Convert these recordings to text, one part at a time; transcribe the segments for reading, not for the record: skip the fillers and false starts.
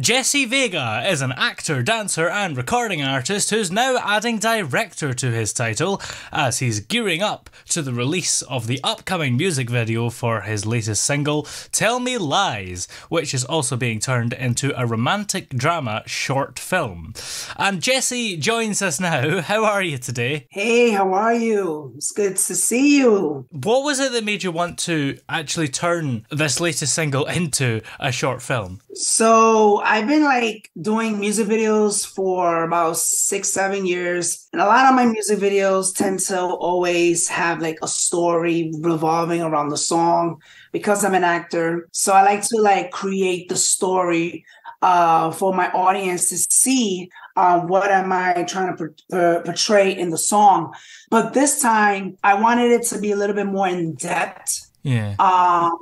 Jesse Vega is an actor, dancer, and recording artist who's now adding director to his title as he's gearing up to the release of the upcoming music video for his latest single, Tell Me Lies, which is also being turned into a romantic drama short film. And Jesse joins us now. How are you today? Hey, how are you? It's good to see you. What was it that made you want to actually turn this latest single into a short film? So I've been doing music videos for about 6-7 years. And a lot of my music videos tend to always have a story revolving around the song because I'm an actor. So I like to create the story for my audience to see what am I trying to portray in the song. But this time I wanted it to be a little bit more in depth.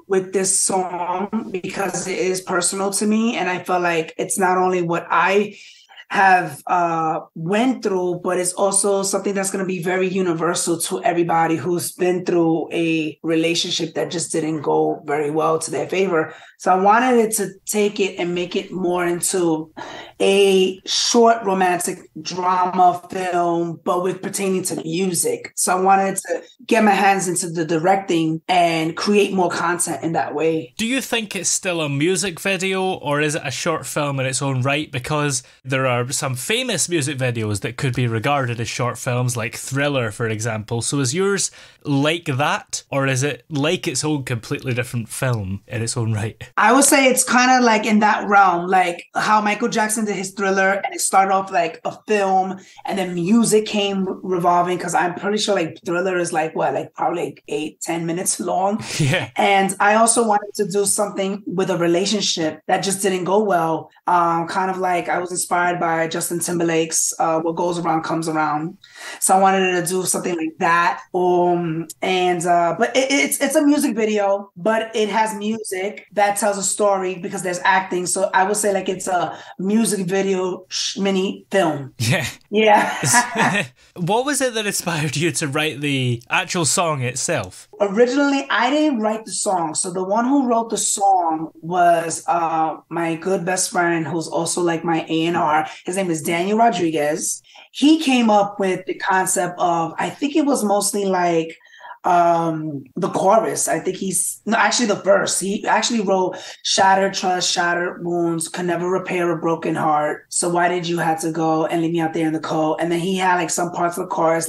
With this song because it is personal to me, and I feel like it's not only what I have went through, but it's also something that's going to be very universal to everybody who's been through a relationship that just didn't go very well to their favor. So I wanted it to take it and make it more into a short romantic drama film, but with pertaining to music. So I wanted to get my hands into the directing and create more content in that way. Do you think it's still a music video, or is it a short film in its own right? Because there are some famous music videos that could be regarded as short films, like Thriller, for example. So is yours like that, or is it like its own completely different film in its own right? I would say it's kind of like in that realm, like how Michael Jackson did his Thriller, and it started off like a film, and then music came revolving, because I'm pretty sure Thriller is probably 8-10 minutes long. Yeah. And I also wanted to do something with a relationship that just didn't go well. Kind of like I was inspired by Justin Timberlake's What Goes Around Comes Around. So I wanted to do something like that. But it's a music video, but it has music that tells a story because there's acting. So I would say it's a music video mini film. Yeah. Yeah. What was it that inspired you to write the actual song itself? Originally, I didn't write the song. So the one who wrote the song was my good best friend, who's also my A&R. His name is Daniel Rodriguez. He came up with the concept of, I think it was mostly the chorus. I think actually the verse. He actually wrote "Shattered trust, shattered wounds, can never repair a broken heart. So why did you have to go and leave me out there in the cold?" And then he had some parts of the chorus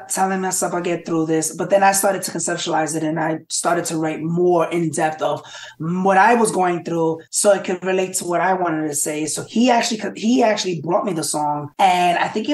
telling myself I'll get through this. But then I started to conceptualize it, and I started to write more in depth of what I was going through, so it could relate to what I wanted to say. So he actually brought me the song, and I think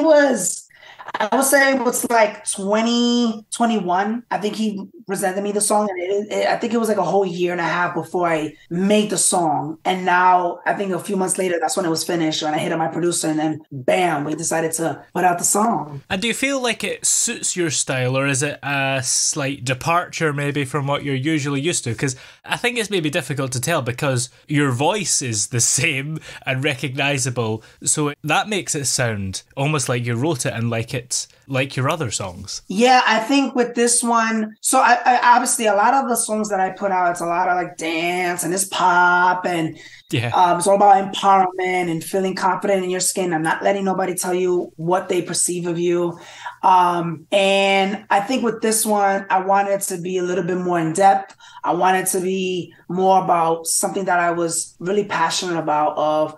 I would say it was 2021. I think he presented me the song, and I think it was a whole year and a half before I made the song. And now I think a few months later, that's when it was finished, and I hit up my producer, and then bam, we decided to put out the song. And do you feel like it suits your style, or is it a slight departure maybe from what you're usually used to? Because I think it's maybe difficult to tell because your voice is the same and recognizable, so that makes it sound almost like you wrote it and it's like your other songs. Yeah, I think with this one, so I obviously a lot of the songs that I put out, it's a lot of dance and it's pop, and it's all about empowerment and feeling confident in your skin. I'm not letting nobody tell you what they perceive of you. And I think with this one, I wanted to be a little bit more in depth. I wanted to be more about something that I was really passionate about, of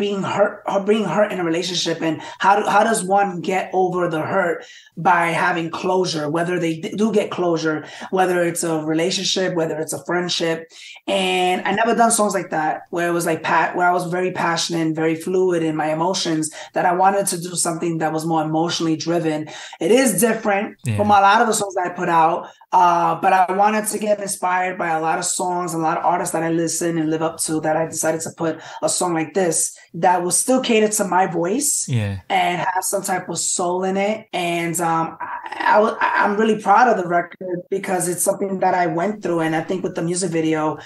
being hurt in a relationship, and how does one get over the hurt by having closure, whether they do get closure, whether it's a relationship, whether it's a friendship. And I never done songs like that, where it was where I was very passionate and very fluid in my emotions, that I wanted to do something that was more emotionally driven. It is different from a lot of the songs that I put out, but I wanted to get inspired by a lot of songs, a lot of artists that I listen and live up to, that I decided to put a song like this that will still cater to my voice and have some type of soul in it. And I'm really proud of the record because it's something that I went through. And I think with the music video,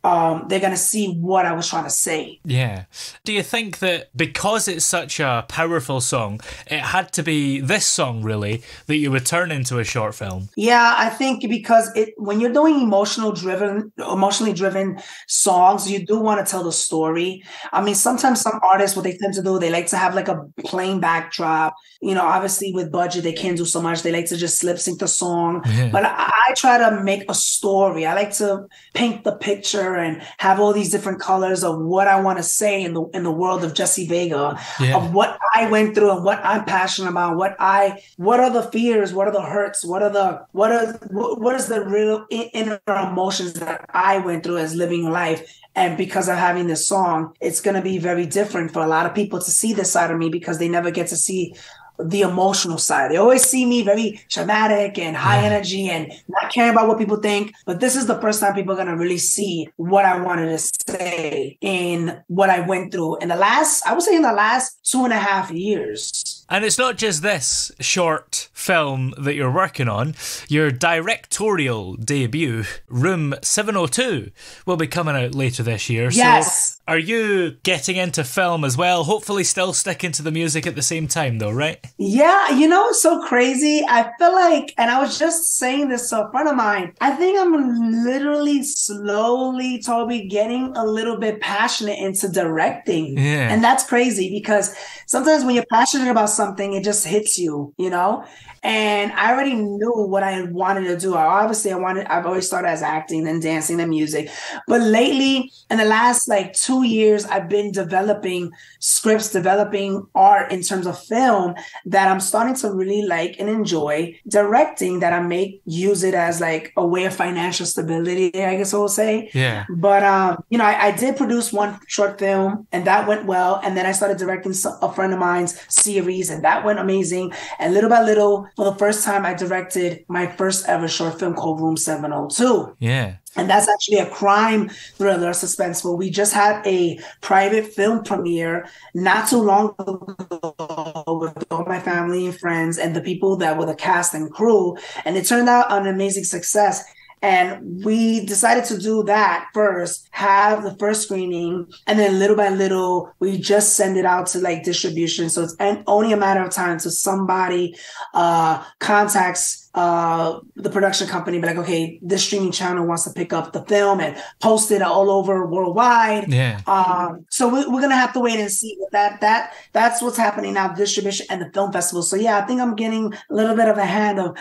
they're going to see what I was trying to say. Yeah. Do you think that because it's such a powerful song, it had to be this song, really, that you would turn into a short film? Yeah, I think because when you're doing emotionally driven songs, you do want to tell the story. I mean, sometimes some artists, what they tend to do, they like to have like a plain backdrop. You know, obviously with budget, they can't do so much. They like to just lip sync the song. Yeah. But I try to make a story. I like to paint the picture and have all these different colors of what I want to say in the world of Jesse Vega, of what I went through and what I'm passionate about, what are the fears, what are the hurts, what is the real inner emotions that I went through as living life. And because of having this song, it's going to be very different for a lot of people to see this side of me, because they never get to see the emotional side. They always see me very dramatic and high energy and not caring about what people think. But this is the first time people are going to really see what I wanted to say in what I went through in the last 2.5 years. And it's not just this short film that you're working on. Your directorial debut, Room 702, will be coming out later this year. Yes. So are you getting into film as well? Hopefully still sticking to the music at the same time though, right? Yeah, you know, it's so crazy. I feel like, and I was just saying this to a friend of mine, I think I'm literally slowly, Toby, getting a little bit passionate into directing. Yeah. And that's crazy, because sometimes when you're passionate about something, it just hits you, you know? And I already knew what I wanted to do. I've always started as acting and dancing and music. But lately, in the last 2 years, I've been developing scripts, developing art in terms of film that I'm starting to really like and enjoy. Directing that I may use it as a way of financial stability, I guess I will say. Yeah. But, I did produce one short film and that went well. And then I started directing a friend of mine's series and that went amazing. And little by little, for the first time, I directed my first ever short film called Room 702. Yeah. And that's actually a crime thriller, suspenseful. We just had a private film premiere not too long ago with all my family and friends and the people that were the cast and crew. And it turned out an amazing success. And we decided to do that first, have the first screening, and then little by little, we just send it out to distribution. So it's only a matter of time till somebody contacts the production company, be like, okay, this streaming channel wants to pick up the film and post it all over worldwide. Yeah. So we're gonna have to wait and see. That's what's happening now, distribution and the film festival. So yeah, I think I'm getting a little bit of a hand of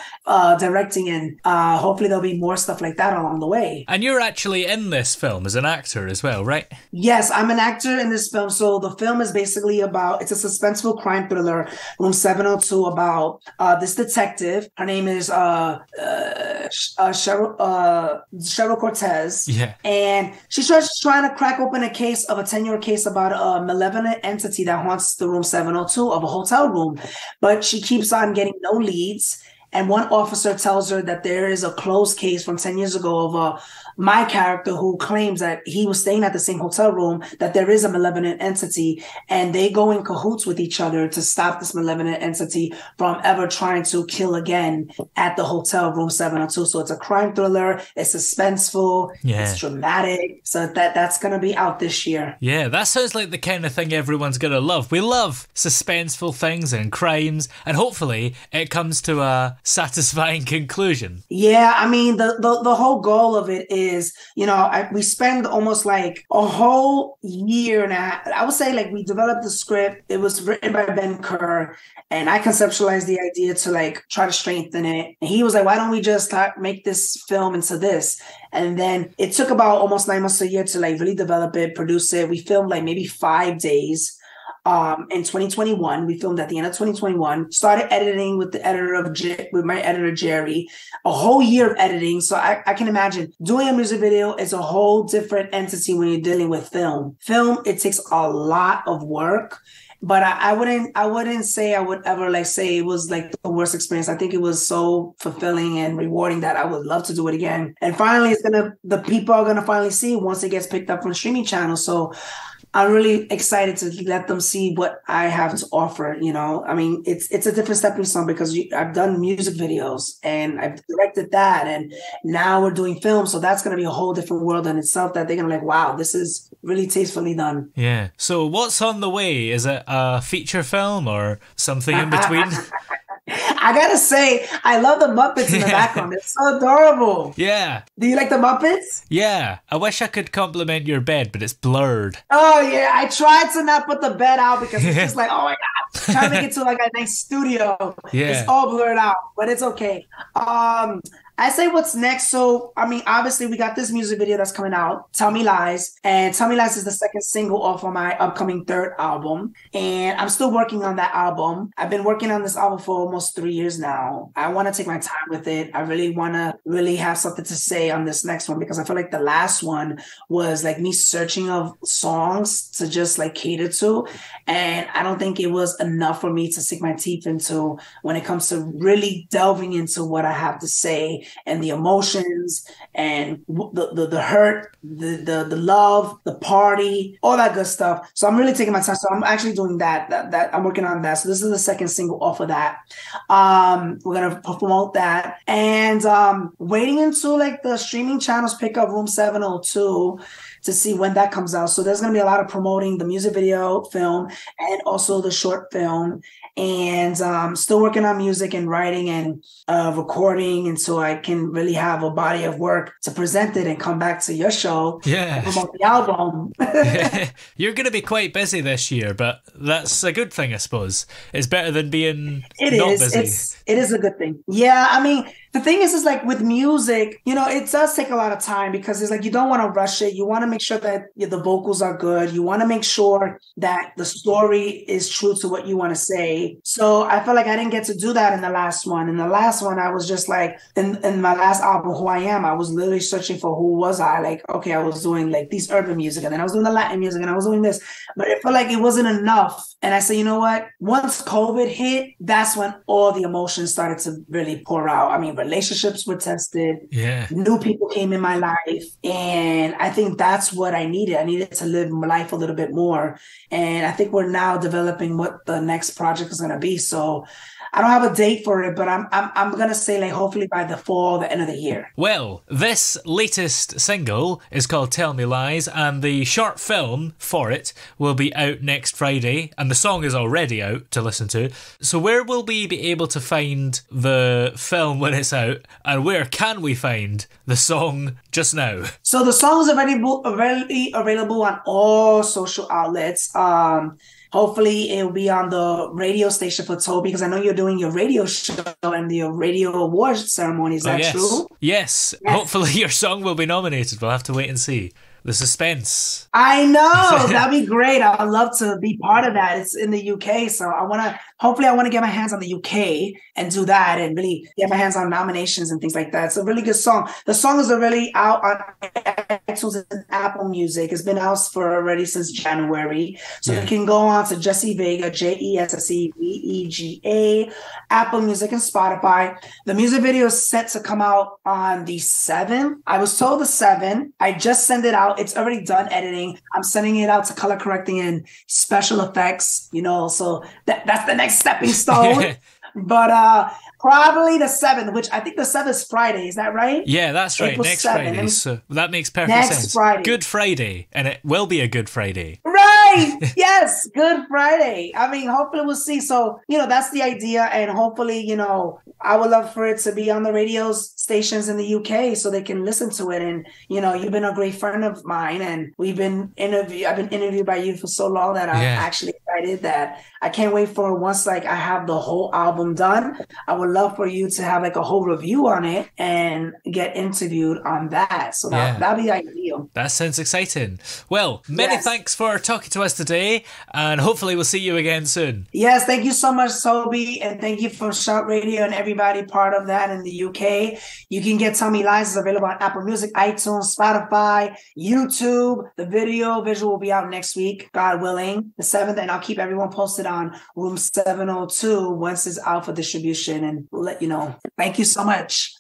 directing, and hopefully there'll be more stuff like that along the way. And you're actually in this film as an actor as well, right? Yes, I'm an actor in this film. So the film is basically it's a suspenseful crime thriller, Room 702, about this detective. Her name is Cheryl Cortez. Yeah. And she starts trying to crack open a 10-year case about a malevolent entity that haunts the room 702 of a hotel room. But she keeps on getting no leads. And one officer tells her that there is a closed case from 10 years ago of my character who claims that he was staying at the same hotel room, that there is a malevolent entity, and they go in cahoots with each other to stop this malevolent entity from ever trying to kill again at the hotel room 702. So it's a crime thriller, it's suspenseful, it's dramatic. So that's going to be out this year. Yeah, that sounds like the kind of thing everyone's going to love. We love suspenseful things and crimes, and hopefully it comes to a satisfying conclusion. Yeah, I mean, the whole goal of it is, we spend almost a whole year and a half. I would say we developed the script. It was written by Ben Kerr, and I conceptualized the idea to try to strengthen it. And he was like, why don't we just make this film into this? And then it took about almost 9 months to a year to really develop it, produce it. We filmed maybe 5 days. In 2021, we filmed at the end of 2021, started editing with my editor, Jerry, a whole year of editing. So I can imagine doing a music video is a whole different entity when you're dealing with film. Film, it takes a lot of work, but I wouldn't say I would ever say it was the worst experience. I think it was so fulfilling and rewarding that I would love to do it again. And finally, the people are going to finally see once it gets picked up from streaming channels. So I'm really excited to let them see what I have to offer. I mean, it's a different stepping stone because I've done music videos and I've directed that, and now we're doing film. So that's going to be a whole different world in itself that they're going to be like, wow, this is really tastefully done. Yeah. So what's on the way? Is it a feature film or something in between? I gotta say, I love the Muppets in the background. It's so adorable. Yeah. Do you like the Muppets? Yeah. I wish I could compliment your bed, but it's blurred. Oh, yeah. I tried to not put the bed out because it's just like, oh my God, trying to make it to like a nice studio. Yeah. It's all blurred out, but it's okay. I say what's next. So, I mean, obviously we got this music video that's coming out, Tell Me Lies. And Tell Me Lies is the second single off of my upcoming third album. And I'm still working on that album. I've been working on this album for almost 3 years now. I want to take my time with it. I really want to really have something to say on this next one because I feel like the last one was like me searching of songs to just like cater to. And I don't think it was enough for me to sink my teeth into when it comes to really delving into what I have to say and the emotions and the hurt, the love, the party, all that good stuff. So I'm really taking my time. So I'm actually doing that I'm working on that. So this is the second single off of that. We're gonna promote that and waiting until like the streaming channels pick up Room 702 to see when that comes out. So there's going to be a lot of promoting the music video film and also the short film. And still working on music and writing and recording. And so I can really have a body of work to present it and come back to your show and promote the album. You're going to be quite busy this year, but that's a good thing, I suppose. It's better than being busy. It is a good thing. Yeah, I mean, the thing is like with music, it does take a lot of time because it's like you don't want to rush it. You want to make sure that the vocals are good. You want to make sure that the story is true to what you want to say. So I felt like I didn't get to do that in the last one. In the last one, I was just like, in my last album, Who I Am, I was literally searching for who was I. Like, okay, I was doing like these urban music and then I was doing the Latin music and I was doing this. But it felt like it wasn't enough. And I said, you know what? Once COVID hit, that's when all the emotions started to really pour out. I mean, relationships were tested. Yeah. New people came in my life. And I think that's what I needed. I needed to live my life a little bit more. And I think we're now developing what the next project is going to be. So I don't have a date for it, but I'm gonna say like hopefully by the fall, the end of the year. Well, this latest single is called Tell Me Lies, and the short film for it will be out next Friday, and the song is already out to listen to. So where will we be able to find the film when it's out, and where can we find the song just now? So the song is already available on all social outlets. Hopefully it will be on the radio station for Toby because I know you're doing your radio show and your radio awards ceremony. Is that true? Yes. Hopefully your song will be nominated. We'll have to wait and see. The suspense. I know. That'd be great. I would love to be part of that. It's in the UK. So I want to get my hands on the UK and do that and really get my hands on nominations and things like that. It's a really good song. The song is already out on iTunes and Apple Music. It's been out for already since January. So you can go on to Jesse Vega, JESSEVEGA, Apple Music and Spotify. The music video is set to come out on the 7th. I was told the 7th. I just sent it out. It's already done editing. I'm sending it out to color correcting and special effects, so that's the next stepping stone. But probably the 7th, which I think the 7th is Friday. Is that right? Yeah, that's right. April Next 7th. Friday. So that makes perfect sense. Next Friday. Good Friday. And it will be a Good Friday. Right. Yes. Good Friday. I mean, hopefully we'll see. So, that's the idea. And hopefully, I would love for it to be on the radio stations in the UK so they can listen to it. And, you've been a great friend of mine and I've been interviewed by you for so long that I'm actually excited that I can't wait for once I have the whole album done. I would love for you to have a whole review on it and get interviewed on that. So that'd be ideal. That sounds exciting. Well, many thanks for talking to us today and hopefully we'll see you again soon. Yes, thank you so much, Toby, and thank you for Shout Radio and everybody part of that in the UK. You can get Tell Me Lies. It's available on Apple Music, iTunes, Spotify, YouTube. The visual will be out next week, God willing, the 7th, and I'll keep everyone posted on Room 702 once it's out for distribution, and we'll let you know. Thank you so much.